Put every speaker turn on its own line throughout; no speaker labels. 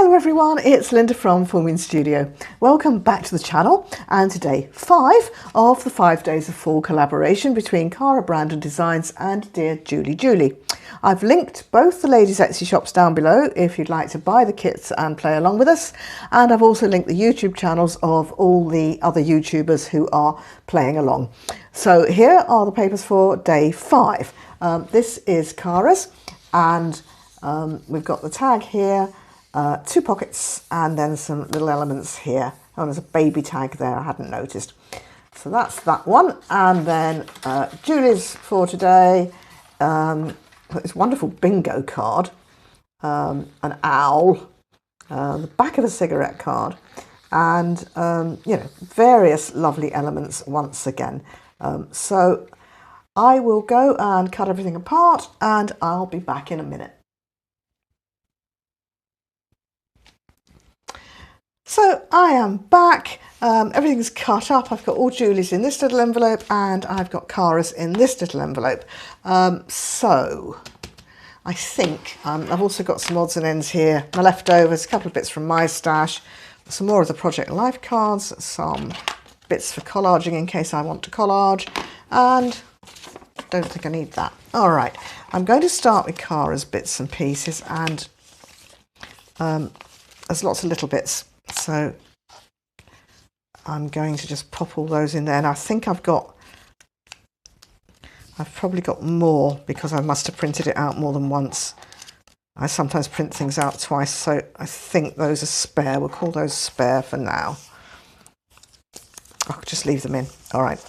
Hello everyone, it's Linda from Forming Studio. Welcome back to the channel, and today 5 of the 5 days of fall collaboration between CARA Brand Designs and Dear Julie. I've linked both the ladies' Etsy shops down below if you'd like to buy the kits and play along with us, and I've also linked the YouTube channels of all the other YouTubers who are playing along. So here are the papers for day 5. This is CARA's, and we've got the tag here, 2 pockets, and then some little elements here. Oh, there's a baby tag there I hadn't noticed. So that's that one. And then Julie's for today, this wonderful bingo card, an owl, the back of a cigarette card, and you know, various lovely elements once again. So I will go and cut everything apart, and I'll be back in a minute. So I am back, everything's cut up. I've got all Julie's in this little envelope, and I've got Cara's in this little envelope. So I think I've also got some odds and ends here, my leftovers, a couple of bits from my stash, some more of the Project Life cards, some bits for collaging in case I want to collage, and I don't think I need that. All right, I'm going to start with Cara's bits and pieces, and there's lots of little bits. So I'm going to just pop all those in there, and I think I've probably got more because I must have printed it out more than once. I sometimes print things out twice, so I think those are spare. We'll call those spare for now. I'll just leave them in. All right.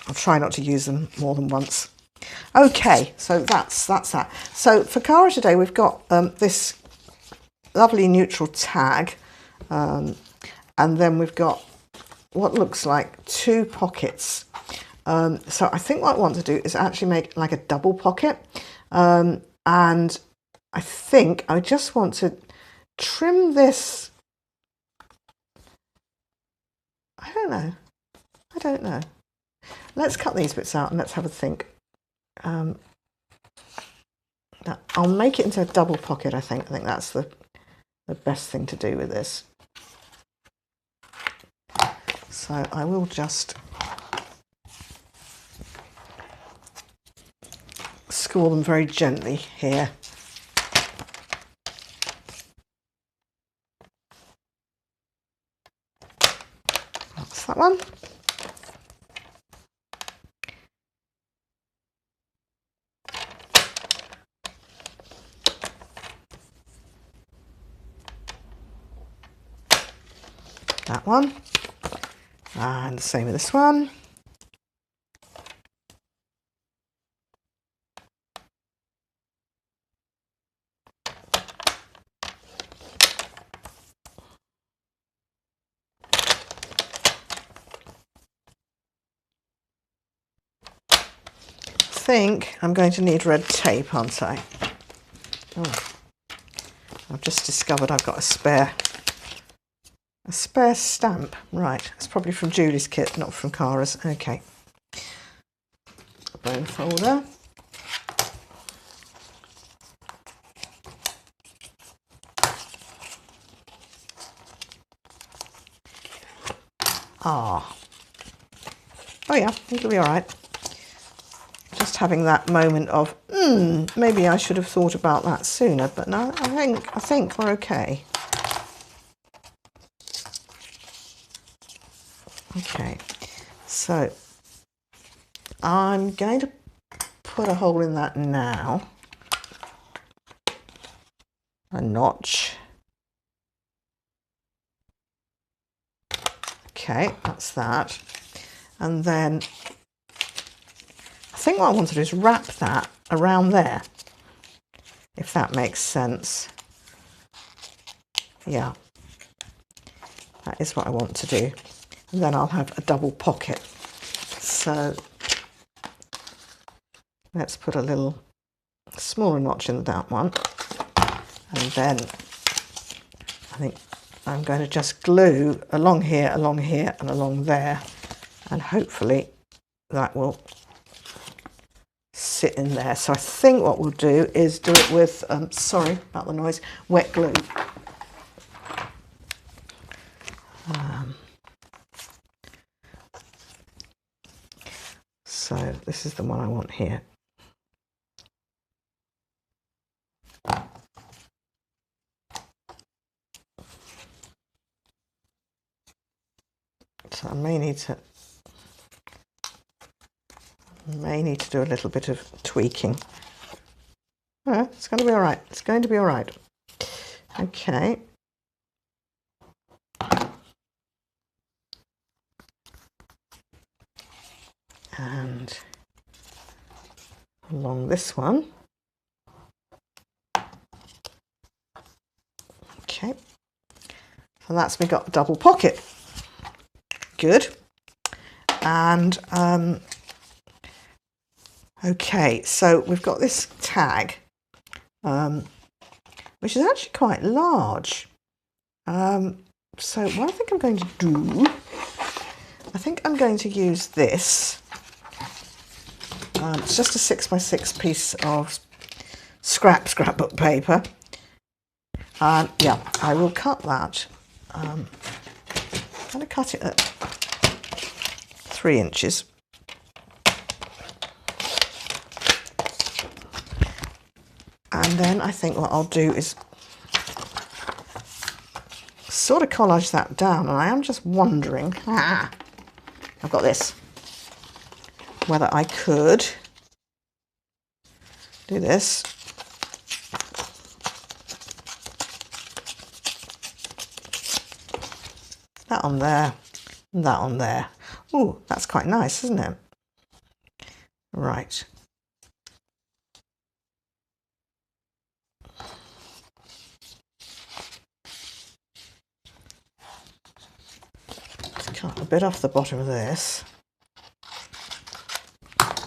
I'll try not to use them more than once. Okay, so that's that. So for Cara today, we've got this lovely neutral tag. And then we've got what looks like 2 pockets. So I think what I want to do is actually make like a double pocket. And I think I just want to trim this. I don't know. Let's cut these bits out and let's have a think. I'll make it into a double pocket, I think. I think that's the best thing to do with this. So I will just score them very gently here. That's that one. That one. And the same with this one. I think I'm going to need red tape, aren't I? Oh, I've just discovered I've got a spare stamp. Right, it's probably from Julie's kit, not from Cara's. Okay. Bone folder. Oh yeah, it'll be all right. Just having that moment of, maybe I should have thought about that sooner, but no, I think we're okay. Okay, so I'm going to put a hole in that now, a notch. Okay, that's that. And then I think what I want to do is wrap that around there, if that makes sense. Yeah, that is what I want to do. And then I'll have a double pocket. So let's put a little smaller notch in that one. And then I think I'm going to just glue along here, and along there. And hopefully that will sit in there. So I think what we'll do is do it with, sorry about the noise, wet glue. this is the one I want here. So I may need to do a little bit of tweaking. Oh, it's going to be all right. It's going to be all right. Okay. And along this one. Okay. And that's me got double pocket. Good. And okay, so we've got this tag, which is actually quite large. So what I think I'm going to do, I think I'm going to use this. It's just a 6x6 piece of scrapbook paper. Yeah, I will cut that. I'm going to cut it at 3 inches. And then I think what I'll do is sort of collage that down. And I am just wondering, I've got this, whether I could do this. That on there, and that on there. Ooh, that's quite nice, isn't it? Right. Let's cut a bit off the bottom of this.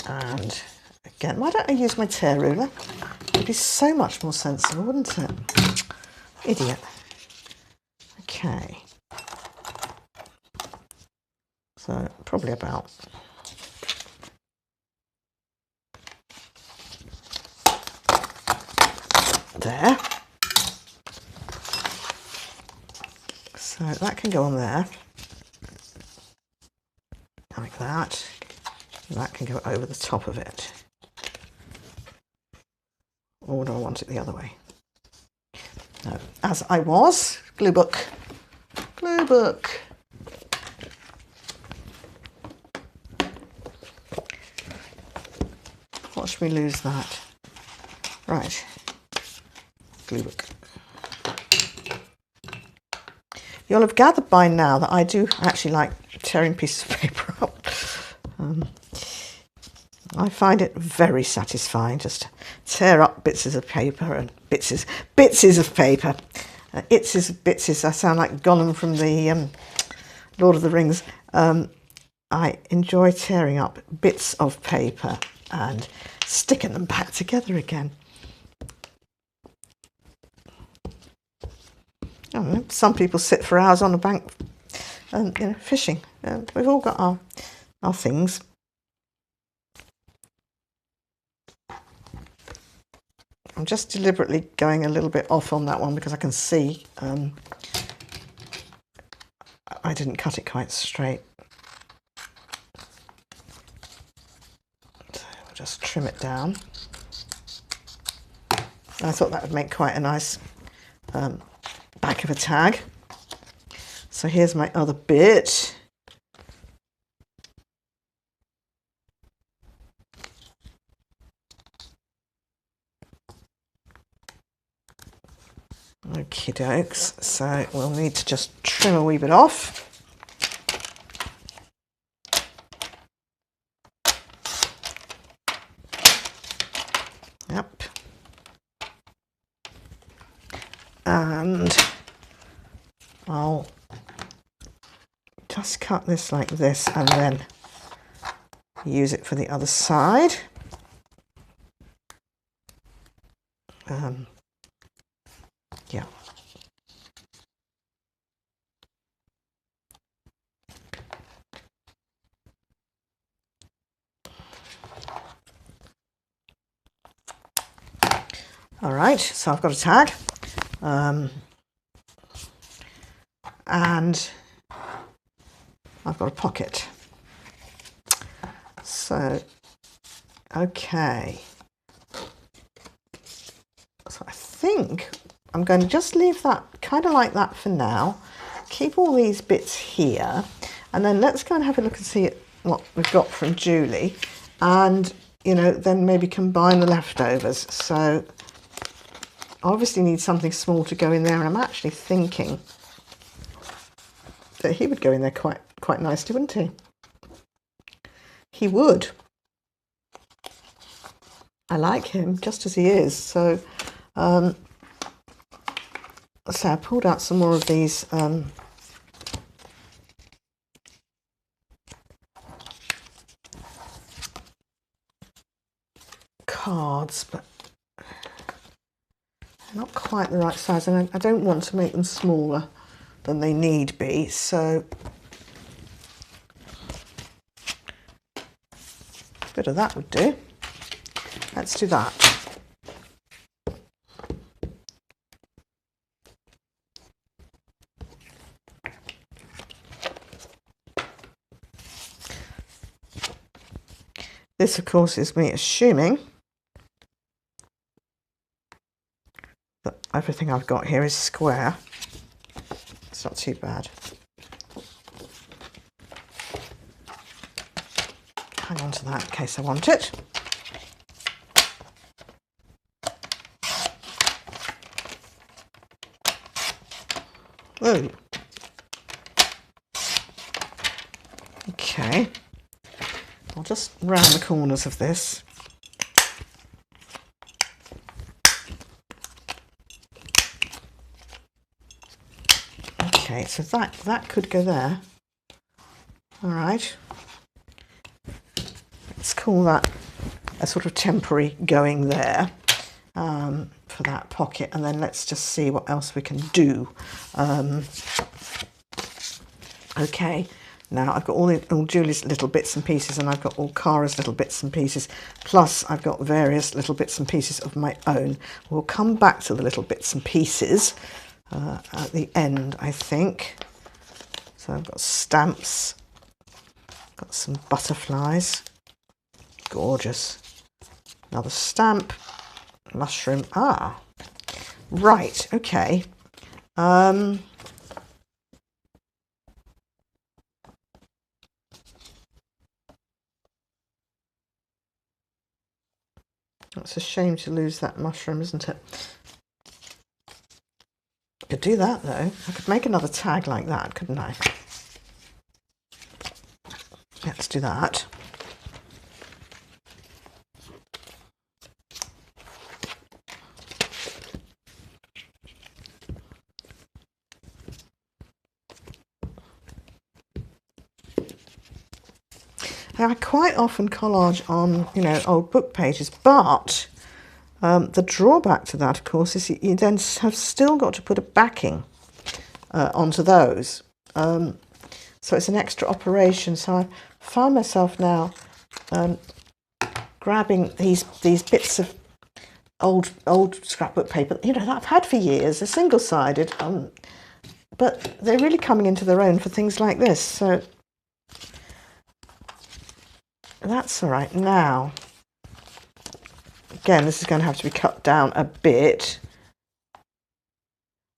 And again, why don't I use my tear ruler? It'd be so much more sensible, wouldn't it? Idiot. Okay. So probably about there. So that can go on there, like that. And that can go over the top of it. Or do I want it the other way? No, as I was. Glue book. Glue book. Watch me lose that. Right. Glue book. You'll have gathered by now that I do actually like tearing pieces of paper up. I find it very satisfying just to tear up bits of paper and bits of paper. Bitses. I sound like Gollum from the Lord of the Rings. I enjoy tearing up bits of paper and sticking them back together again. I don't know, some people sit for hours on a bank, fishing. We've all got our things. I'm just deliberately going a little bit off on that one because I can see I didn't cut it quite straight. So we'll just trim it down. I thought that would make quite a nice back of a tag. So here's my other bit. Okie dokes, so we'll need to just trim a wee bit off. Yep. And I'll just cut this like this and then use it for the other side. Yeah. All right, so I've got a tag, and I've got a pocket. So Okay. So I think I'm going to just leave that kind of like that for now. Keep all these bits here, and then let's go and have a look and see what we've got from Julie, and you know, then maybe combine the leftovers. So I obviously need something small to go in there, and I'm actually thinking that he would go in there quite nicely, wouldn't he? He would. I like him just as he is. So I pulled out some more of these cards, but they're not quite the right size, and I don't want to make them smaller than they need be, so a bit of that would do. Let's do that. This, of course, is me assuming that everything I've got here is square. It's not too bad. Hang on to that in case I want it. Oh. Okay. I'll just round the corners of this. Okay, so that could go there. All right. Let's call that a sort of temporary going there for that pocket, and then let's just see what else we can do. Okay. Now I've got all Julie's little bits and pieces, and I've got all Cara's little bits and pieces, plus I've got various little bits and pieces of my own. We'll come back to the little bits and pieces at the end, I think. So I've got stamps, got some butterflies, gorgeous. Another stamp, mushroom, right, okay. It's a shame to lose that mushroom, isn't it? I could do that though. I could make another tag like that, couldn't I? Let's do that. I quite often collage on, you know, old book pages, but the drawback to that, of course, is you then have still got to put a backing onto those. So it's an extra operation. So I find myself now grabbing these bits of old scrapbook paper, you know, that I've had for years. They're single-sided, but they're really coming into their own for things like this. So that's all right. Now, again, this is going to have to be cut down a bit.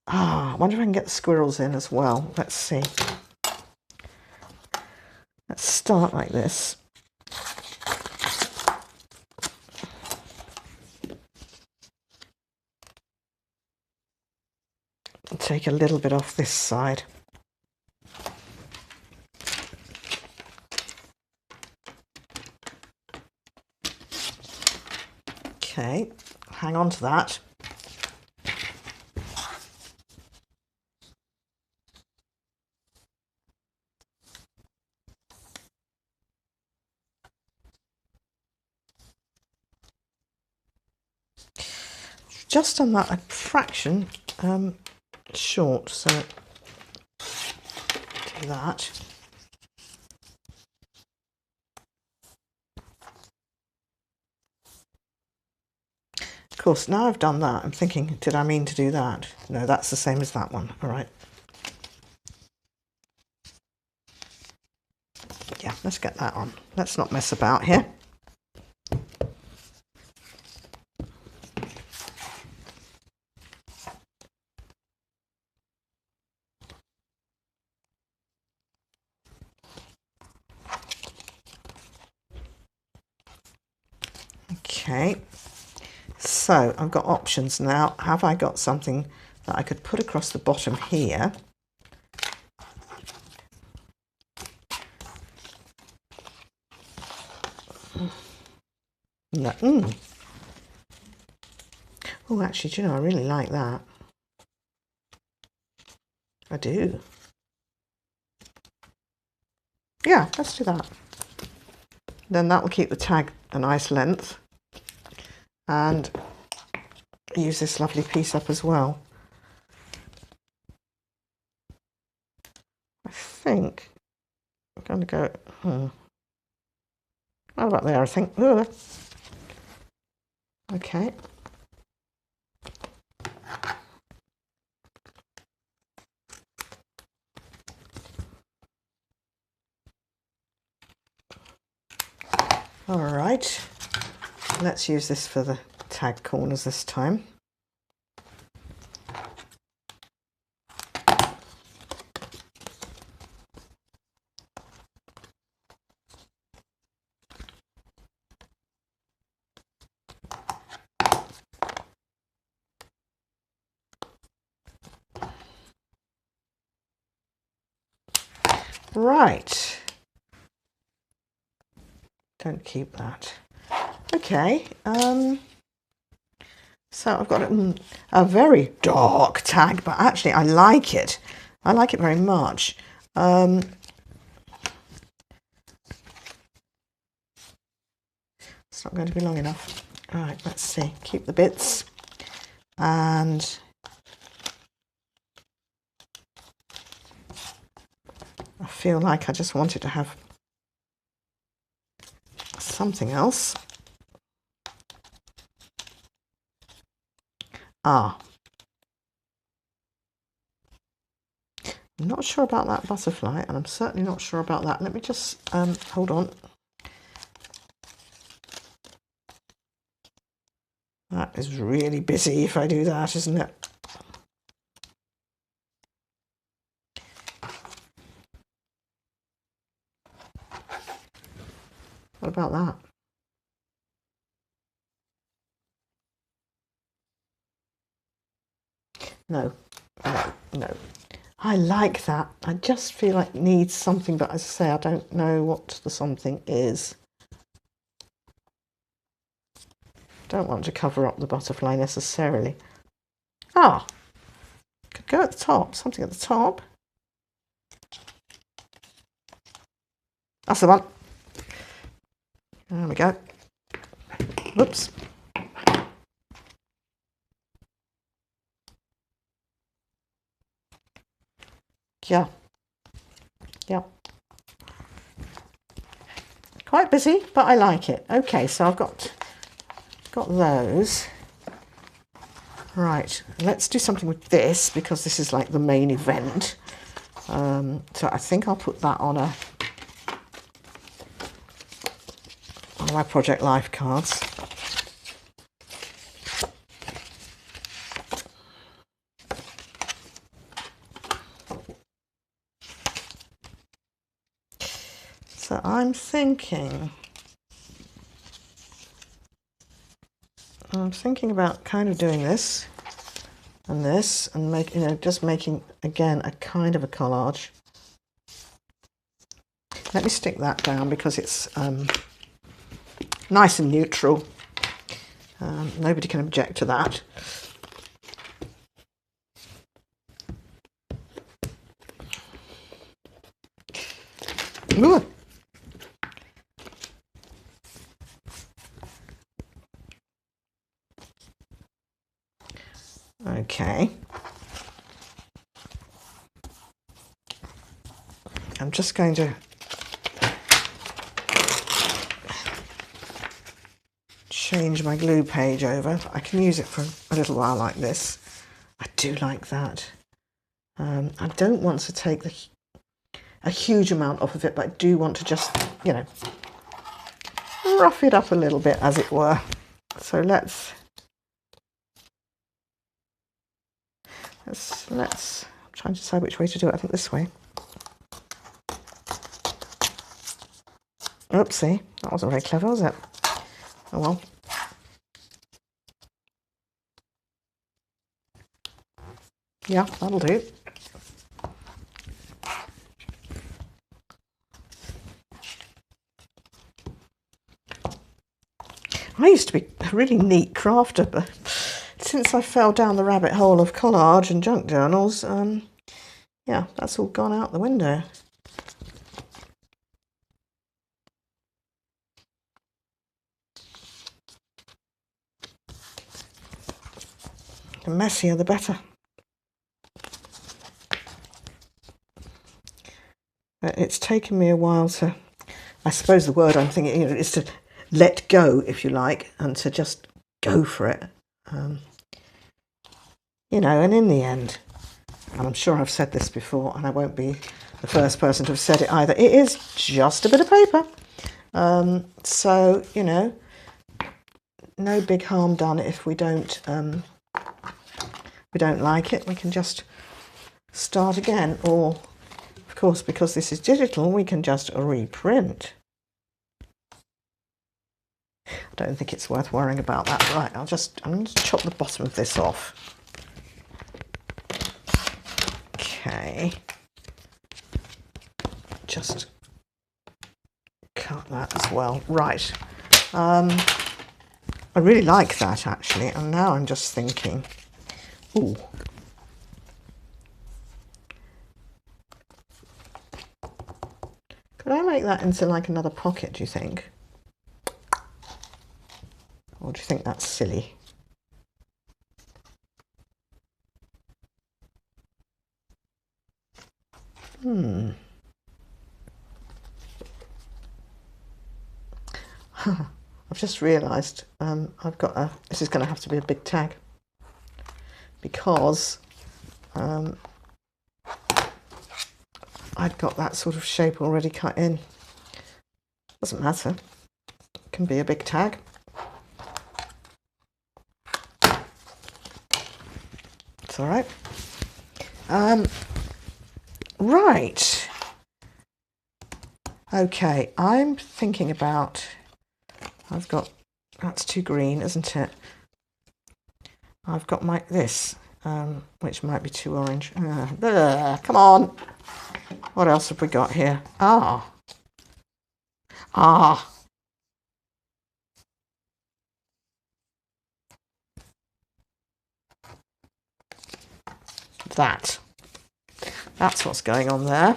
I wonder if I can get the squirrels in as well. Let's see. Let's start like this. I'll take a little bit off this side. Okay, hang on to that. Just on that a fraction short, so do that. Of course, now I've done that, I'm thinking, did I mean to do that? No, that's the same as that one. All right. Yeah, let's get that on. Let's not mess about here. Okay, so I've got options now. Have I got something that I could put across the bottom here? No. Oh, actually, do you know, I really like that. I do. Yeah, let's do that. Then that will keep the tag a nice length. And use this lovely piece up as well. I think I'm going to go, right about there, I think. Ugh. Okay. All right, let's use this for the tag corners this time. Right. Don't keep that. Okay. So I've got a very dark tag, but actually I like it. I like it very much. It's not going to be long enough. All right, let's see. Keep the bits. And I feel like I just wanted to have something else. I'm not sure about that butterfly, and I'm certainly not sure about that. Let me just hold on. That is really busy if I do that, isn't it? What about that? No, no, no. I like that. I just feel like it needs something, but as I say, I don't know what the something is. Don't want to cover up the butterfly necessarily. Could go at the top, something at the top. That's the one. There we go. Whoops. Yeah. Yeah. Quite busy, but I like it. Okay, so I've got those. Right, let's do something with this because this is like the main event. So I think I'll put that on one of my Project Life cards. So I'm thinking about kind of doing this and this and just making again a kind of a collage. Let me stick that down because it's nice and neutral. Nobody can object to that. Ooh. Okay. I'm just going to change my glue page over. I can use it for a little while like this. I do like that. I don't want to take a huge amount off of it, but I do want to just, you know, rough it up a little bit, as it were. So let's I'm trying to decide which way to do it. I think this way. Oopsie, that wasn't very clever, was it? Oh well. Yeah, that'll do. I used to be a really neat crafter, but since I fell down the rabbit hole of collage and junk journals, yeah, that's all gone out the window. The messier, the better. But it's taken me a while to, I suppose the word I'm thinking is to let go, if you like, and to just go for it. You know, and in the end, and I'm sure I've said this before, and I won't be the first person to have said it either, it is just a bit of paper. So, you know, no big harm done if we don't like it. We can just start again, or of course, because this is digital, we can just reprint. I don't think it's worth worrying about that. Right, I'm going to chop the bottom of this off. Okay. Just cut that as well. Right. I really like that, actually, and now I'm just thinking, ooh. Could I make that into like another pocket, do you think? Or do you think that's silly? I've just realised I've got this is going to have to be a big tag, because I've got that sort of shape already cut in. Doesn't matter, it can be a big tag. It's all right. Right. Okay, I'm thinking about, that's too green, isn't it? I've got this, which might be too orange. Come on. What else have we got here? That's what's going on there.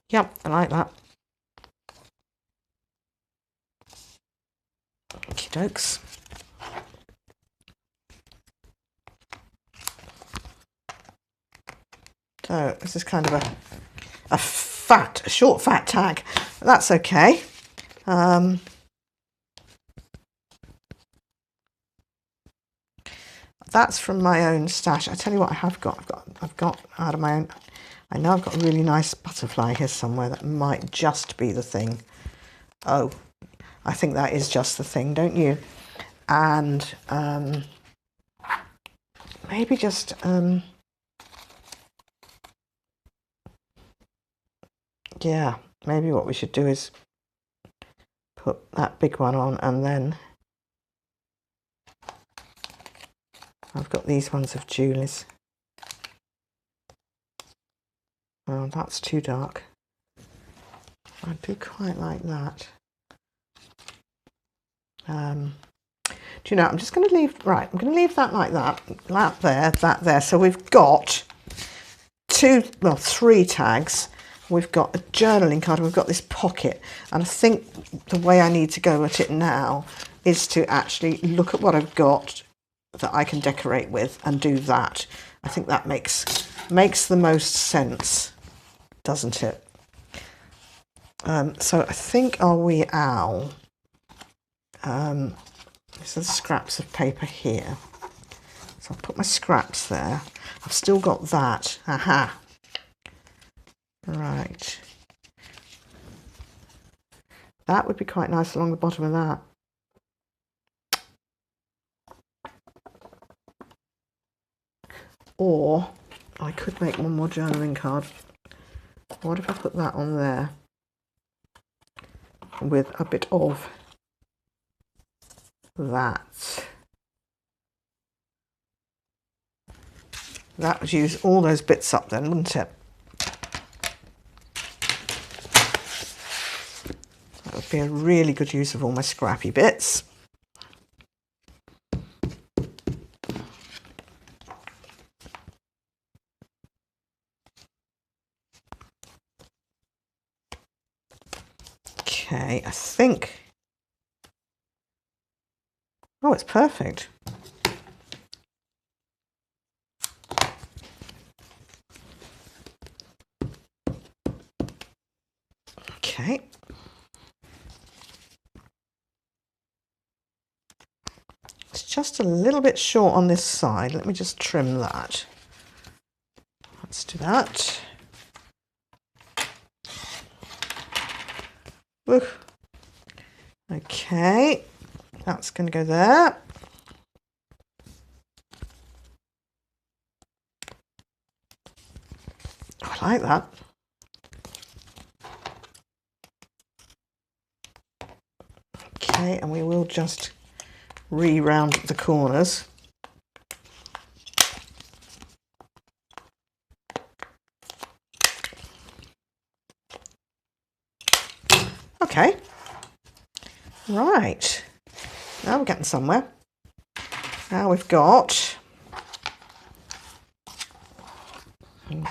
Yep, I like that. Okie dokes. So this is kind of a short fat tag. That's okay. That's from my own stash. I tell you what, I've got out of my own. I know I've got a really nice butterfly here somewhere that might just be the thing. Oh, I think that is just the thing, don't you? And maybe just yeah, maybe what we should do is put that big one on, and then I've got these ones of Julie's. Oh, that's too dark. I do quite like that. Do you know, I'm just going to leave, right, I'm going to leave that like that there. So we've got three tags. We've got a journaling card, and we've got this pocket. And I think the way I need to go at it now is to actually look at what I've got that I can decorate with and do that. I think that makes the most sense, doesn't it? So I think our wee owl, there's the scraps of paper here. So I'll put my scraps there. I've still got that. Aha. Right. That would be quite nice along the bottom of that. Or I could make one more journaling card. What if I put that on there with a bit of that? That would use all those bits up then, wouldn't it? That would be a really good use of all my scrappy bits. Okay, I think... Oh, it's perfect. Okay. It's just a little bit short on this side. Let me just trim that. Let's do that. Woo. Okay, that's going to go there. Oh, I like that. Okay, and we will just re-round the corners. Okay, right, now we're getting somewhere. Now we've got we've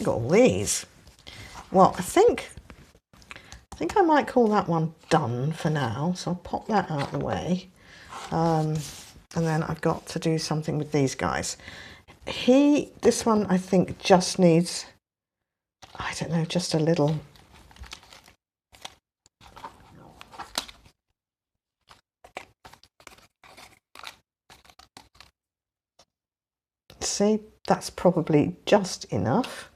got all these. Well, I think I might call that one done for now, so I'll pop that out of the way. And then I've got to do something with these guys. This one I think just needs, I don't know, just a little. See, that's probably just enough.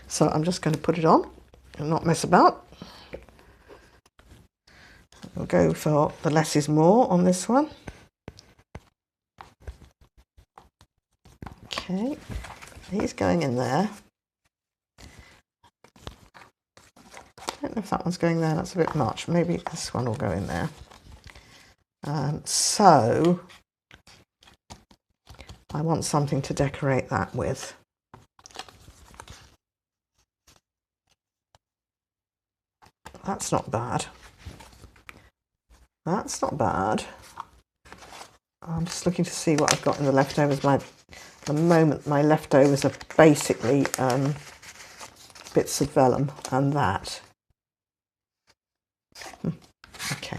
So I'm just going to put it on and not mess about. We'll go for the less is more on this one. Okay, he's going in there. I don't know if that one's going there, that's a bit much. Maybe this one will go in there. So I want something to decorate that with. That's not bad. That's not bad. I'm just looking to see what I've got in the leftovers. At the moment, my leftovers are basically bits of vellum and that. Okay,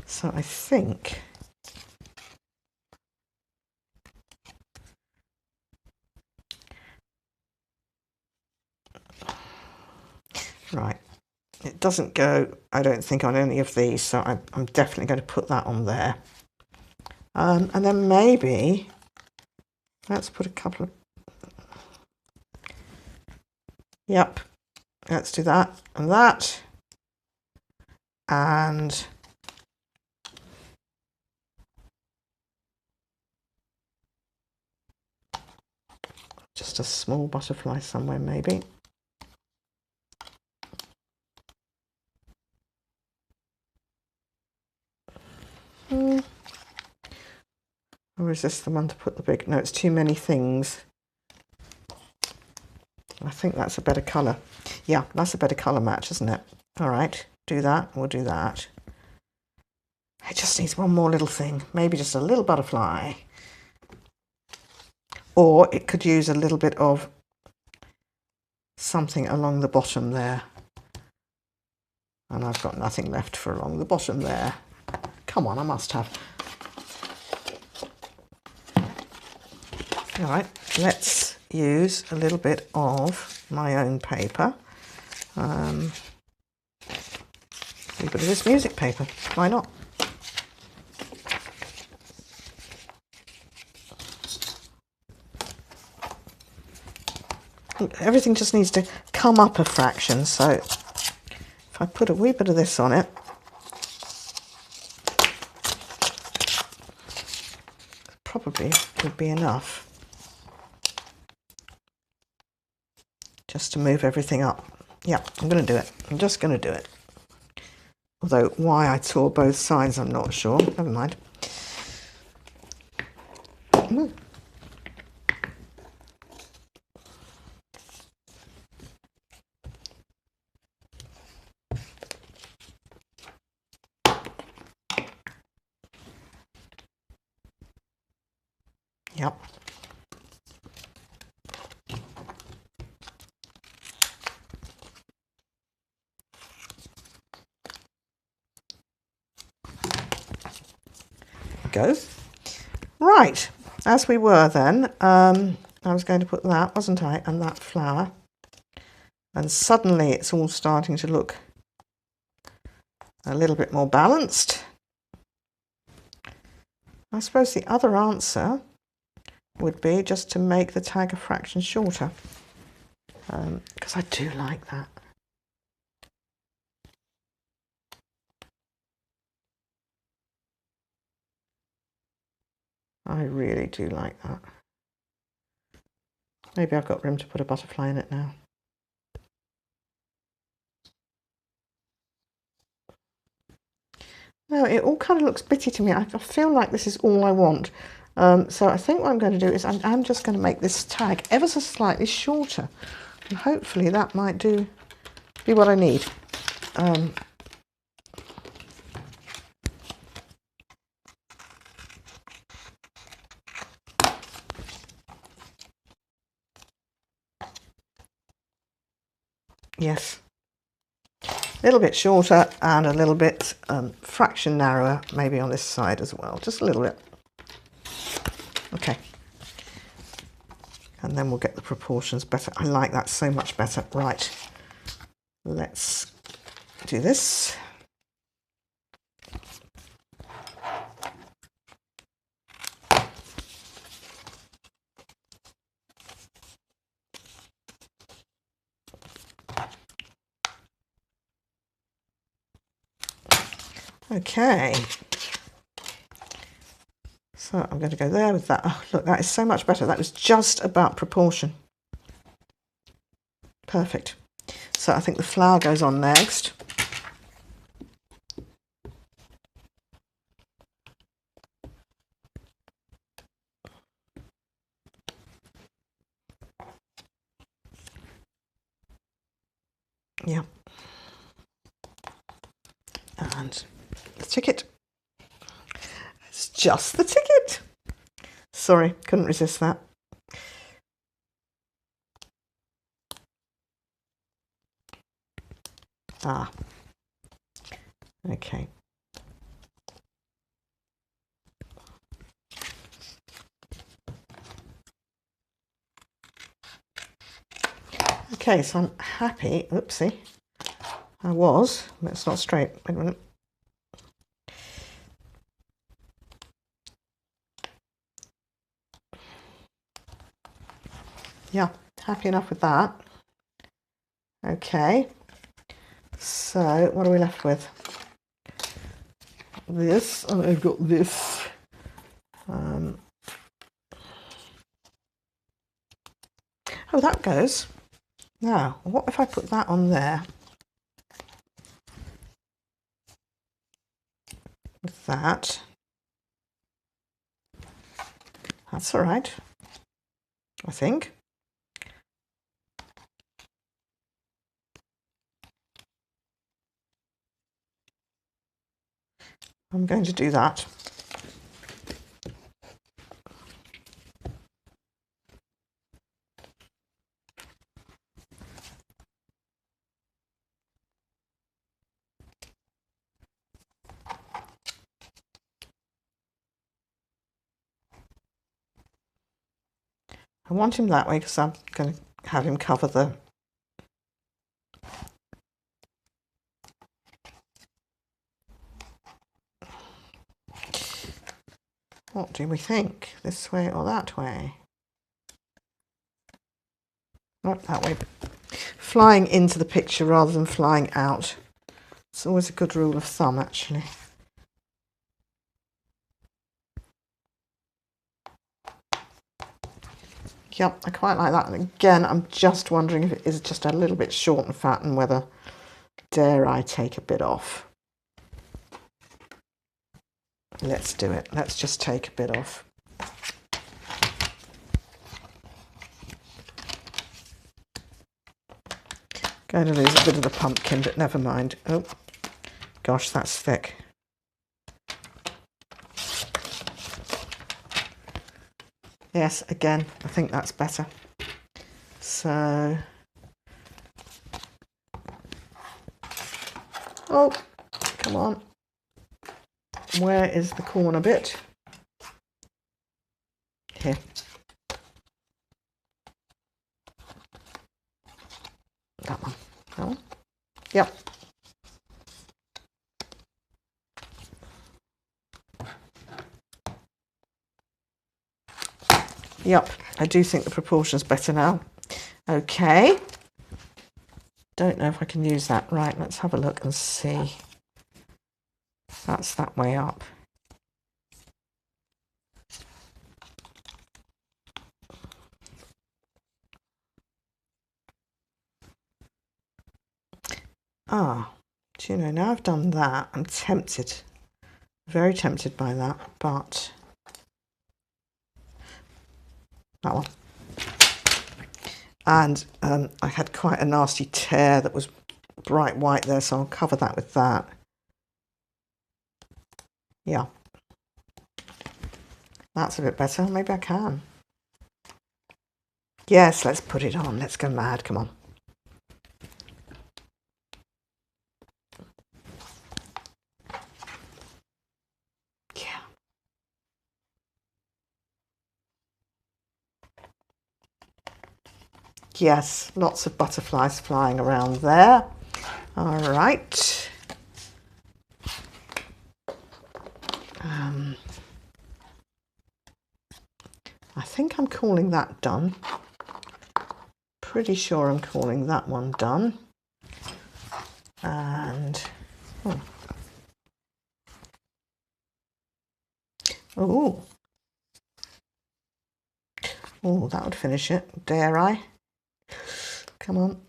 so I think right. It doesn't go, I don't think, on any of these, so I'm definitely going to put that on there. And then maybe, let's put a couple of, yep, let's do that and that. And just a small butterfly somewhere maybe. Or is this the one to put the big... No, it's too many things. I think that's a better colour. Yeah, that's a better colour match, isn't it? All right, do that. We'll do that. It just needs one more little thing. Maybe just a little butterfly. Or it could use a little bit of something along the bottom there. And I've got nothing left for along the bottom there. Come on, I must have. All right, let's use a little bit of my own paper. A bit of this music paper, why not? Everything just needs to come up a fraction, so if I put a wee bit of this on it, probably would be enough. just to move everything up. Yeah, I'm going to do it. I'm just going to do it. Although why I tore both sides, I'm not sure. Never mind. Yep. Goes. Right, as we were then, I was going to put that, wasn't I, and that flower. And suddenly it's all starting to look a little bit more balanced. I suppose the other answer would be just to make the tag a fraction shorter, because I do like that. I really do like that. Maybe I've got room to put a butterfly in it now. No, it all kind of looks bitty to me. I feel like this is all I want. So I think what I'm going to do is I'm just going to make this tag ever so slightly shorter. And hopefully that might be what I need. Yes. A little bit shorter and a little bit fraction narrower, maybe on this side as well. Just a little bit. Okay. And then we'll get the proportions better. I like that so much better. Right. Let's do this. Okay. So I'm going to go there with that. Oh, look, that is so much better. That was just about proportion. Perfect. So I think the flower goes on next. Yeah. And the ticket. It's just the ticket. Sorry, couldn't resist that. Ah. Okay. Okay, so I'm happy. Oopsie. I was. That's not straight. Wait a minute. Yeah, happy enough with that. Okay. So what are we left with? This, and I've got this. Oh, that goes. Now, what if I put that on there? With that. That's all right, I think. I'm going to do that. I want him that way because I'm going to have him cover the... What do we think? This way or that way? Not that way. Flying into the picture rather than flying out. It's always a good rule of thumb, actually. Yep, I quite like that. And again, I'm just wondering if it is just a little bit short and fat and whether dare I take a bit off. Let's do it. Let's just take a bit off. Going to lose a bit of the pumpkin, but never mind. Oh, gosh, that's thick. Yes, again, I think that's better. So, oh, come on. Where is the corner bit? Here. That one. That one? Yep. Yep, I do think the proportion's better now. Okay. Don't know if I can use that. Right, let's have a look and see. That's that way up. Ah, do you know, now I've done that, I'm tempted. Very tempted by that, but that one. And I had quite a nasty tear that was bright white there, so I'll cover that with that. Yeah. That's a bit better. Maybe I can. Yes, let's put it on. Let's go mad. Come on. Yeah. Yes, lots of butterflies flying around there. All right. I think I'm calling that done. Pretty sure I'm calling that one done. And oh, that would finish it. Dare I? Come on.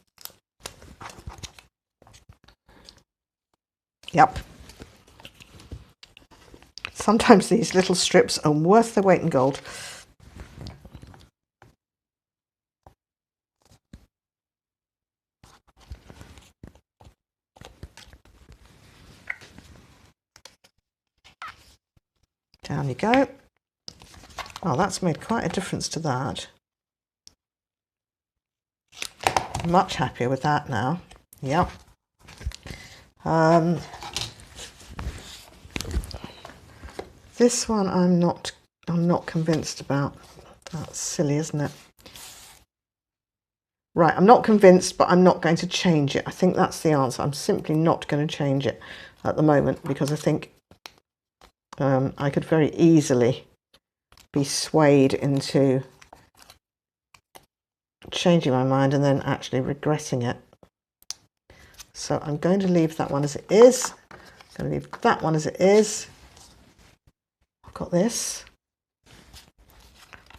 Yep. Sometimes these little strips are worth their weight in gold. Down you go. Well, that's made quite a difference to that. Much happier with that now. Yep. This one I'm not convinced about. That's silly, isn't it? Right, I'm not convinced, but I'm not going to change it. I think that's the answer. I'm simply not going to change it at the moment because I think I could very easily be swayed into changing my mind and then actually regretting it. So I'm going to leave that one as it is. I'm going to leave that one as it is. I've got this.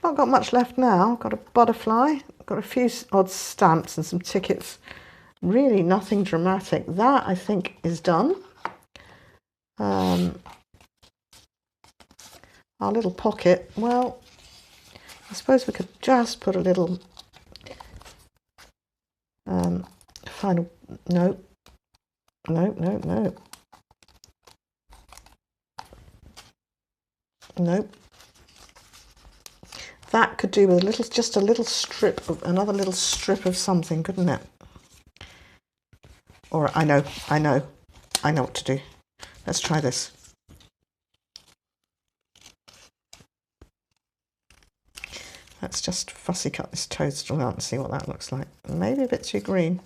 Not got much left now. I've got a butterfly. I've got a few odd stamps and some tickets. Really nothing dramatic. That I think is done. Our little pocket, well, I suppose we could just put a little final, no, nope. That could do with a little, just a little strip of, another little strip of something, couldn't it? Or I know what to do. Let's try this. Let's just fussy cut this toadstool out and see what that looks like. Maybe a bit too green.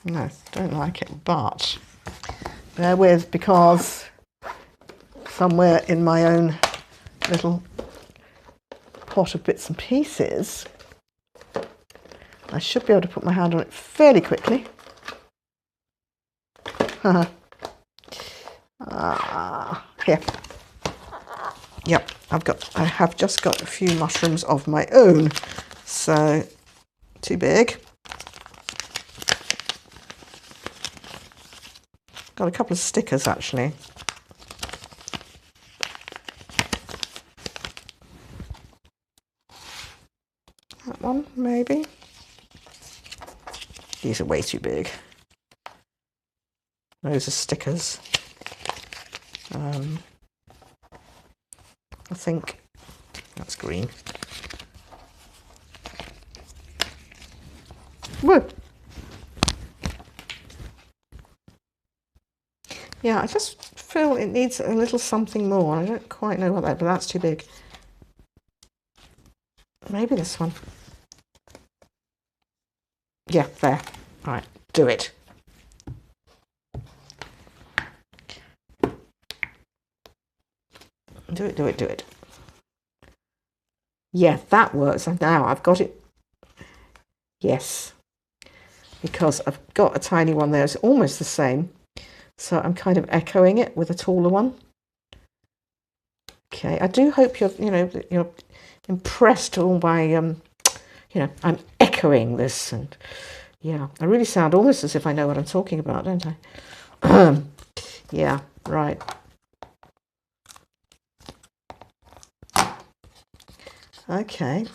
No, don't like it, but bear with, because somewhere in my own little pot of bits and pieces, I should be able to put my hand on it fairly quickly. Here. Yep, I have just got a few mushrooms of my own, so too big. Got a couple of stickers actually. That one maybe. These are way too big. Those are stickers. I think that's green. Whoa. Yeah, I just feel it needs a little something more. I don't quite know what that, but that's too big. Maybe this one. Yeah, there. All right, do it. Do it, do it, do it. Yeah, that works. Now I've got it. Yes. Because I've got a tiny one there. It's almost the same. So I'm kind of echoing it with a taller one. Okay, I do hope you're impressed all by, I'm echoing this. And yeah, I really sound almost as if I know what I'm talking about, don't I? Yeah, right. Okay.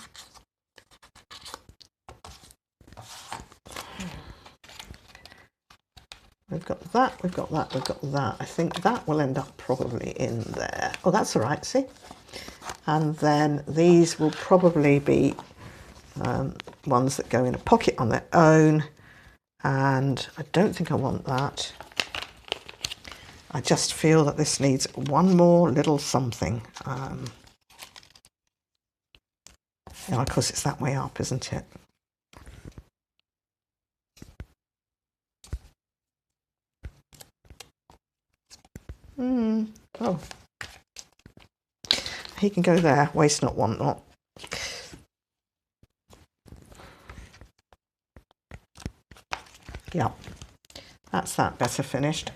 We've got that, we've got that, we've got that. I think that will end up probably in there. Oh, that's all right, see? And then these will probably be ones that go in a pocket on their own. And I don't think I want that. I just feel that this needs one more little something. Yeah, of course, it's that way up, isn't it? Oh. He can go there. Waste not, want not. Yeah. That's that better finished.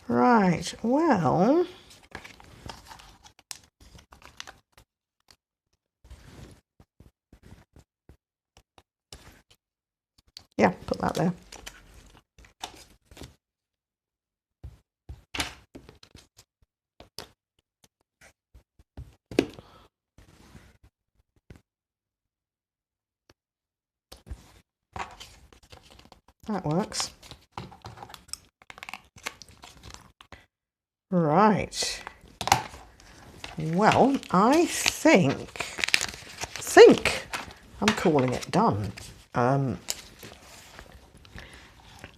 Right. Well... yeah, put that there. That works. Right. Well, I think I'm calling it done. I've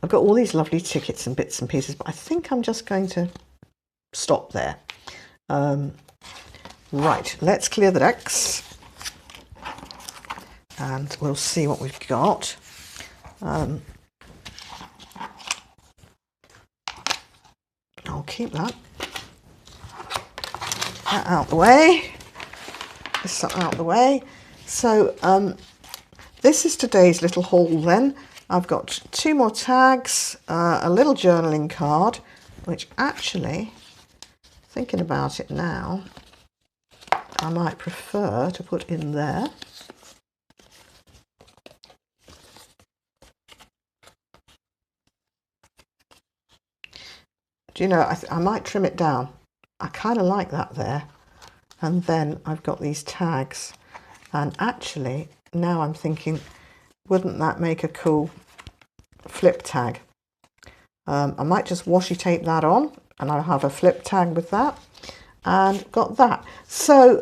got all these lovely tickets and bits and pieces, but I think I'm just going to stop there. Right, let's clear the decks and we'll see what we've got. I'll keep that out the way. This out the way. So this is today's little haul then. I've got 2 more tags, a little journaling card, which actually, thinking about it now, I might prefer to put in there. Do you know, I might trim it down. I kind of like that there. And then I've got these tags. And actually, now I'm thinking, wouldn't that make a cool flip tag? I might just washi tape that on and I'll have a flip tag with that. And got that. So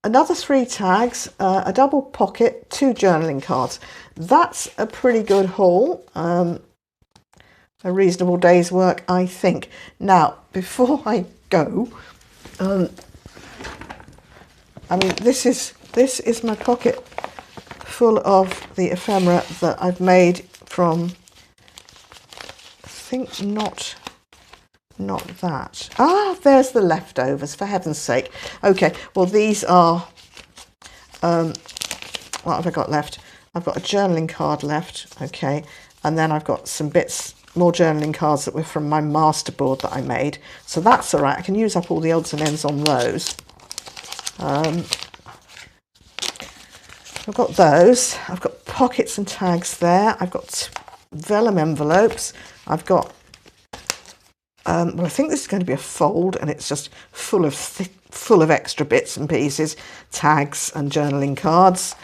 another 3 tags, a double pocket, 2 journaling cards. That's a pretty good haul. A reasonable day's work, I think. Now, before I go, I mean, this is my pocket full of the ephemera that I've made from, I think not that. Ah, there's the leftovers, for heaven's sake. Okay, well, these are, what have I got left? I've got a journaling card left, okay, and then I've got some bits more journaling cards that were from my master board that I made. So that's all right. I can use up all the odds and ends on those. I've got those. I've got pockets and tags there. I've got vellum envelopes. I've got, well, I think this is going to be a fold, and it's just full of extra bits and pieces, tags and journaling cards.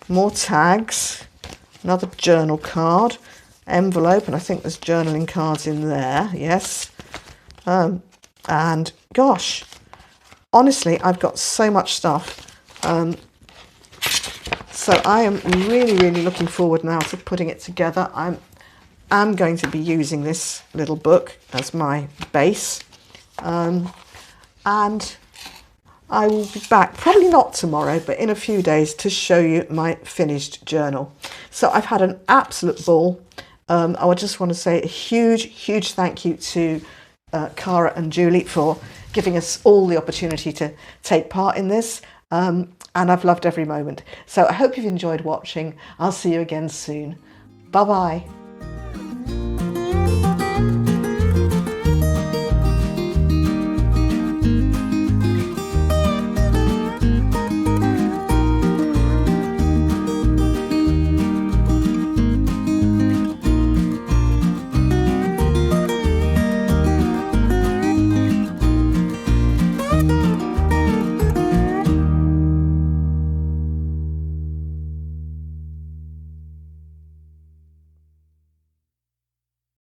More tags, another journal card, envelope, and I think there's journaling cards in there, yes. And gosh, honestly, I've got so much stuff. So I am really, really looking forward now to putting it together. I'm going to be using this little book as my base. And I will be back, probably not tomorrow, but in a few days, to show you my finished journal. So I've had an absolute ball. I just want to say a huge, huge thank you to CARA and Julie for giving us all the opportunity to take part in this. And I've loved every moment. So I hope you've enjoyed watching. I'll see you again soon. Bye-bye.